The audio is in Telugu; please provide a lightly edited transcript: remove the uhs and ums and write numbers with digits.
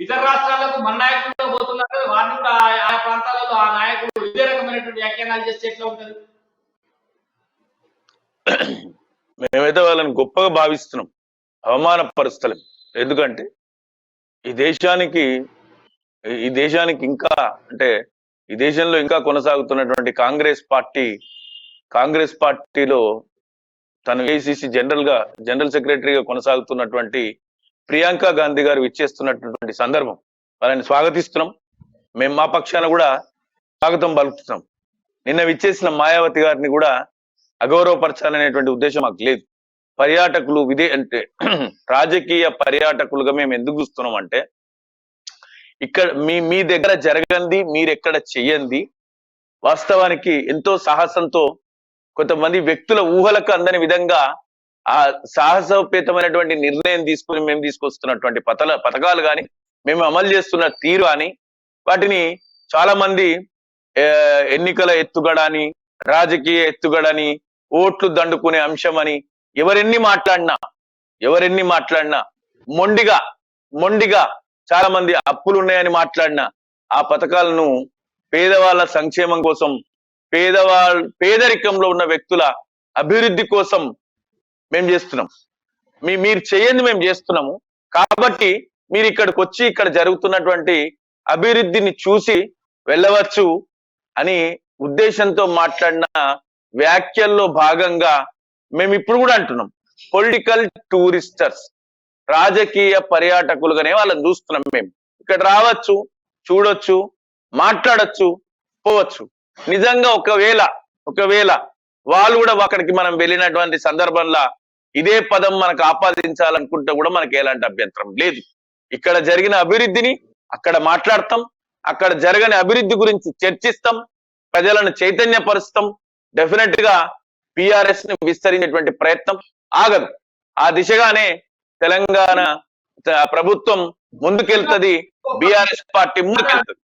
ఇతర రాష్ట్రాలకు మన నాయకులు పోతున్నారు, వారిని కూడా ఆయా ప్రాంతాలలో ఆ నాయకులు ఇదే రకమైనటువంటి వ్యాఖ్యానాలు చేస్తే ఎట్లా ఉంటుంది? మేమైతే వాళ్ళని గొప్పగా భావిస్తున్నాం, అవమానపరుస్తలేం. ఎందుకంటే ఈ దేశానికి ఇంకా అంటే ఈ దేశంలో ఇంకా కొనసాగుతున్నటువంటి కాంగ్రెస్ పార్టీలో తను ఏఐసిసి జనరల్ సెక్రటరీగా కొనసాగుతున్నటువంటి ప్రియాంక గాంధీ గారు ఇచ్చేస్తున్నటువంటి సందర్భం వాళ్ళని స్వాగతిస్తున్నాం. మేము మా పక్షాన కూడా స్వాగతం పలుకుతున్నాం. నిన్న విచ్చేసిన మాయావతి గారిని కూడా అగౌరవపరచాలనేటువంటి ఉద్దేశం మాకు లేదు. పర్యాటకులు అంటే రాజకీయ పర్యాటకులుగా మేము ఎందుకు చూస్తున్నాం అంటే, ఇక్కడ మీ దగ్గర జరగంది మీరెక్కడ చెయ్యండి, వాస్తవానికి ఎంతో సాహసంతో కొంతమంది వ్యక్తుల ఊహలకు అందని విధంగా ఆ సాహసోపేతమైనటువంటి నిర్ణయం తీసుకుని మేము తీసుకొస్తున్నటువంటి పథకాలు కానీ మేము అమలు చేస్తున్న తీరు అని వాటిని చాలా మంది ఎన్నికల ఎత్తుగడని, రాజకీయ ఎత్తుగడని, ఓట్లు దండుకునే అంశం అని ఎవరెన్ని మాట్లాడినా మొండిగా చాలా మంది అప్పులు ఉన్నాయని మాట్లాడినా ఆ పథకాలను పేదవాళ్ళ సంక్షేమం కోసం, పేదరికంలో ఉన్న వ్యక్తుల అభివృద్ధి కోసం మేము చేస్తున్నాం. మీరు చేయండి, మేము చేస్తున్నాము. కాబట్టి మీరు ఇక్కడికి వచ్చి ఇక్కడ జరుగుతున్నటువంటి అభివృద్ధిని చూసి వెళ్ళవచ్చు అని ఉద్దేశంతో మాట్లాడిన వ్యాఖ్యల్లో భాగంగా మేము ఇప్పుడు కూడా అంటున్నాం, పొలిటికల్ టూరిస్టర్స్, రాజకీయ పర్యాటకులుగానే వాళ్ళని చూస్తున్నాం. మేము ఇక్కడ రావచ్చు, చూడొచ్చు, మాట్లాడచ్చు, పోవచ్చు. నిజంగా ఒకవేళ వాళ్ళు కూడా అక్కడికి మనం వెళ్ళినటువంటి సందర్భంలో ఇదే పదం మనకు ఆపాదించాలనుకుంటే కూడా మనకి ఎలాంటి అభ్యంతరం లేదు. ఇక్కడ జరిగిన అభివృద్ధిని అక్కడ మాట్లాడతాం, అక్కడ జరగని అభివృద్ధి గురించి చర్చిస్తాం, ప్రజలను చైతన్యపరుస్తాం. డెఫినెట్ గా పిఆర్ఎస్ ని విస్తరించేటువంటి ప్రయత్నం ఆగదు. ఆ దిశగానే తెలంగాణ ప్రభుత్వం ముందుకెళ్తుంది, బిఆర్ఎస్ పార్టీ ముందుకెళ్తుంది.